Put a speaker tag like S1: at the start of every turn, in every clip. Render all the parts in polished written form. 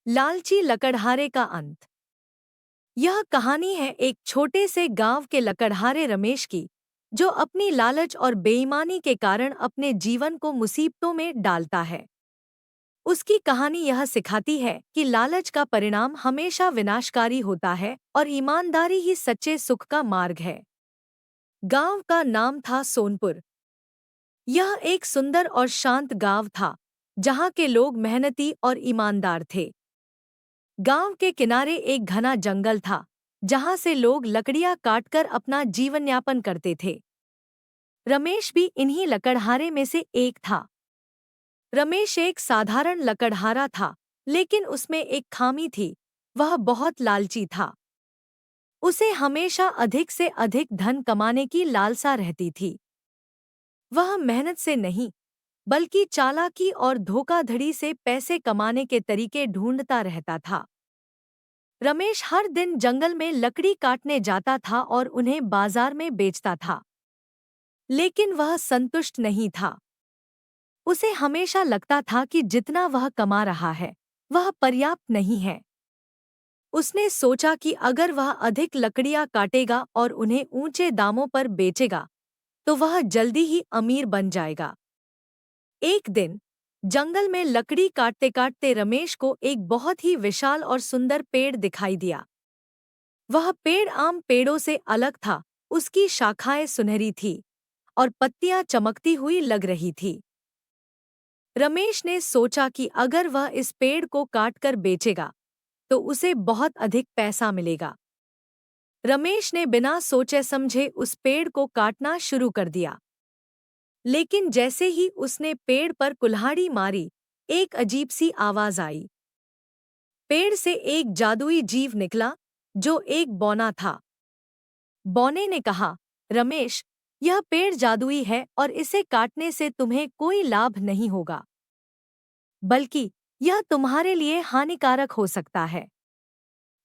S1: लालची लकड़हारे का अंत। यह कहानी है एक छोटे से गांव के लकड़हारे रमेश की, जो अपनी लालच और बेईमानी के कारण अपने जीवन को मुसीबतों में डालता है। उसकी कहानी यह सिखाती है कि लालच का परिणाम हमेशा विनाशकारी होता है और ईमानदारी ही सच्चे सुख का मार्ग है। गांव का नाम था सोनपुर। यह एक सुंदर और शांत गांव था, जहां के लोग मेहनती और ईमानदार थे। गांव के किनारे एक घना जंगल था, जहां से लोग लकड़ियां काटकर अपना जीवन यापन करते थे। रमेश भी इन्हीं लकड़हारे में से एक था। रमेश एक साधारण लकड़हारा था, लेकिन उसमें एक खामी थी। वह बहुत लालची था। उसे हमेशा अधिक से अधिक धन कमाने की लालसा रहती थी। वह मेहनत से नहीं, बल्कि चालाकी और धोखाधड़ी से पैसे कमाने के तरीके ढूंढता रहता था। रमेश हर दिन जंगल में लकड़ी काटने जाता था और उन्हें बाजार में बेचता था। लेकिन वह संतुष्ट नहीं था। उसे हमेशा लगता था कि जितना वह कमा रहा है, वह पर्याप्त नहीं है। उसने सोचा कि अगर वह अधिक लकड़ियां काटेगा और उन्हें ऊंचे दामों पर बेचेगा, तो वह जल्दी ही अमीर बन जाएगा। एक दिन जंगल में लकड़ी काटते काटते रमेश को एक बहुत ही विशाल और सुंदर पेड़ दिखाई दिया। वह पेड़ आम पेड़ों से अलग था। उसकी शाखाएं सुनहरी थी और पत्तियां चमकती हुई लग रही थी। रमेश ने सोचा कि अगर वह इस पेड़ को काटकर बेचेगा, तो उसे बहुत अधिक पैसा मिलेगा। रमेश ने बिना सोचे समझे उस पेड़ को काटना शुरू कर दिया। लेकिन जैसे ही उसने पेड़ पर कुल्हाड़ी मारी, एक अजीब सी आवाज आई। पेड़ से एक जादुई जीव निकला, जो एक बौना था। बौने ने कहा, रमेश, यह पेड़ जादुई है और इसे काटने से तुम्हें कोई लाभ नहीं होगा, बल्कि यह तुम्हारे लिए हानिकारक हो सकता है।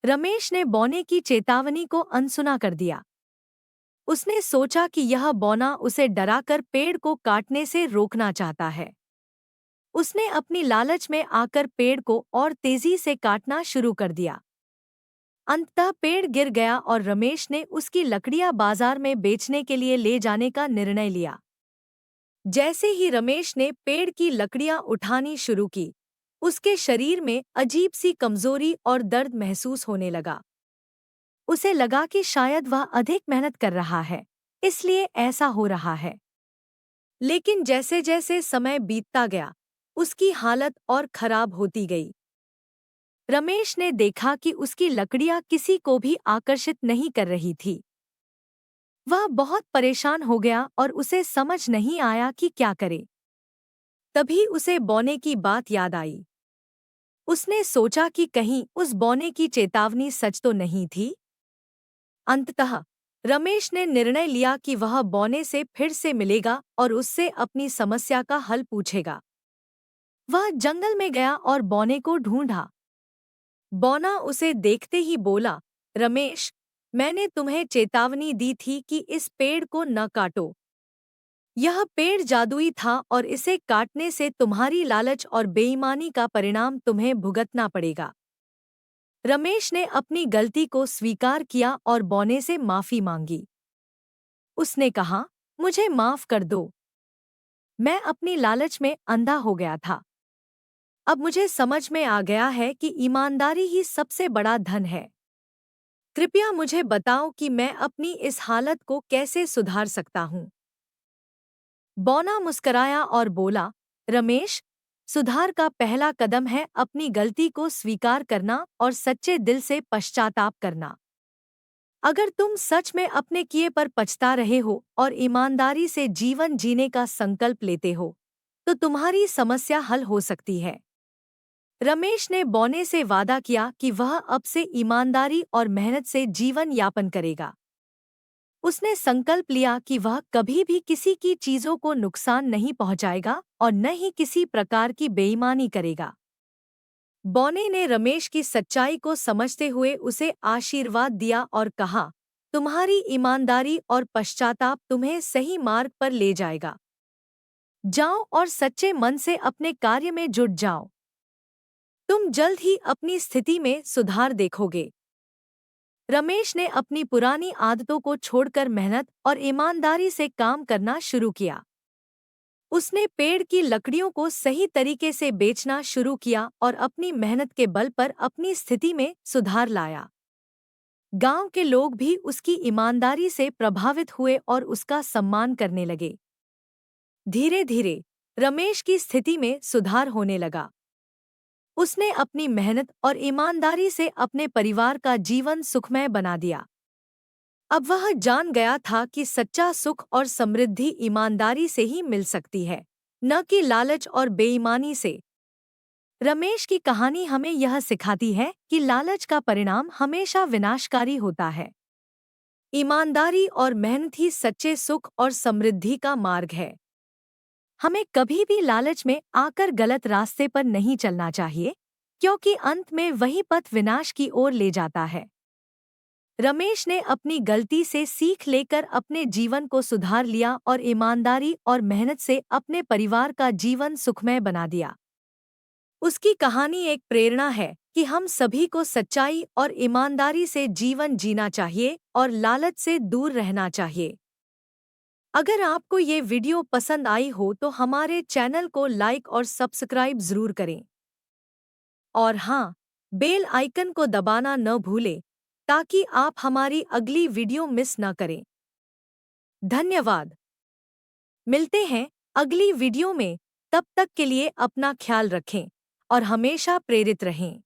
S1: रमेश ने बौने की चेतावनी को अनसुना कर दिया। उसने सोचा कि यह बौना उसे डराकर पेड़ को काटने से रोकना चाहता है। उसने अपनी लालच में आकर पेड़ को और तेजी से काटना शुरू कर दिया। अंततः पेड़ गिर गया और रमेश ने उसकी लकड़ियां बाजार में बेचने के लिए ले जाने का निर्णय लिया। जैसे ही रमेश ने पेड़ की लकड़ियां उठानी शुरू की, उसके शरीर में अजीब सी कमजोरी और दर्द महसूस होने लगा। उसे लगा कि शायद वह अधिक मेहनत कर रहा है, इसलिए ऐसा हो रहा है। लेकिन जैसे जैसे समय बीतता गया, उसकी हालत और खराब होती गई। रमेश ने देखा कि उसकी लकड़ियां किसी को भी आकर्षित नहीं कर रही थी। वह बहुत परेशान हो गया और उसे समझ नहीं आया कि क्या करे। तभी उसे बौने की बात याद आई। उसने सोचा कि कहीं उस बौने की चेतावनी सच तो नहीं थी। अंततः रमेश ने निर्णय लिया कि वह बौने से फिर से मिलेगा और उससे अपनी समस्या का हल पूछेगा। वह जंगल में गया और बौने को ढूंढा। बौना उसे देखते ही बोला, रमेश, मैंने तुम्हें चेतावनी दी थी कि इस पेड़ को न काटो। यह पेड़ जादुई था और इसे काटने से तुम्हारी लालच और बेईमानी का परिणाम तुम्हें भुगतना पड़ेगा। रमेश ने अपनी गलती को स्वीकार किया और बौने से माफी मांगी। उसने कहा, मुझे माफ कर दो। मैं अपनी लालच में अंधा हो गया था। अब मुझे समझ में आ गया है कि ईमानदारी ही सबसे बड़ा धन है। कृपया मुझे बताओ कि मैं अपनी इस हालत को कैसे सुधार सकता हूँ। बौना मुस्कराया और बोला, रमेश, सुधार का पहला कदम है अपनी गलती को स्वीकार करना और सच्चे दिल से पश्चाताप करना। अगर तुम सच में अपने किए पर पछता रहे हो और ईमानदारी से जीवन जीने का संकल्प लेते हो, तो तुम्हारी समस्या हल हो सकती है। रमेश ने बौने से वादा किया कि वह अब से ईमानदारी और मेहनत से जीवन यापन करेगा। उसने संकल्प लिया कि वह कभी भी किसी की चीजों को नुकसान नहीं पहुंचाएगा और न ही किसी प्रकार की बेईमानी करेगा। बौने ने रमेश की सच्चाई को समझते हुए उसे आशीर्वाद दिया और कहा, तुम्हारी ईमानदारी और पश्चाताप तुम्हें सही मार्ग पर ले जाएगा। जाओ और सच्चे मन से अपने कार्य में जुट जाओ। तुम जल्द ही अपनी स्थिति में सुधार देखोगे। रमेश ने अपनी पुरानी आदतों को छोड़कर मेहनत और ईमानदारी से काम करना शुरू किया। उसने पेड़ की लकड़ियों को सही तरीके से बेचना शुरू किया और अपनी मेहनत के बल पर अपनी स्थिति में सुधार लाया। गांव के लोग भी उसकी ईमानदारी से प्रभावित हुए और उसका सम्मान करने लगे। धीरे धीरे रमेश की स्थिति में सुधार होने लगा। उसने अपनी मेहनत और ईमानदारी से अपने परिवार का जीवन सुखमय बना दिया। अब वह जान गया था कि सच्चा सुख और समृद्धि ईमानदारी से ही मिल सकती है, न कि लालच और बेईमानी से। रमेश की कहानी हमें यह सिखाती है कि लालच का परिणाम हमेशा विनाशकारी होता है। ईमानदारी और मेहनत ही सच्चे सुख और समृद्धि का मार्ग है। हमें कभी भी लालच में आकर गलत रास्ते पर नहीं चलना चाहिए, क्योंकि अंत में वही पथ विनाश की ओर ले जाता है। रमेश ने अपनी गलती से सीख लेकर अपने जीवन को सुधार लिया और ईमानदारी और मेहनत से अपने परिवार का जीवन सुखमय बना दिया। उसकी कहानी एक प्रेरणा है कि हम सभी को सच्चाई और ईमानदारी से जीवन जीना चाहिए और लालच से दूर रहना चाहिए। अगर आपको ये वीडियो पसंद आई हो तो हमारे चैनल को लाइक और सब्सक्राइब जरूर करें। और हाँ, बेल आइकन को दबाना न भूलें ताकि आप हमारी अगली वीडियो मिस न करें। धन्यवाद। मिलते हैं अगली वीडियो में, तब तक के लिए अपना ख्याल रखें और हमेशा प्रेरित रहें।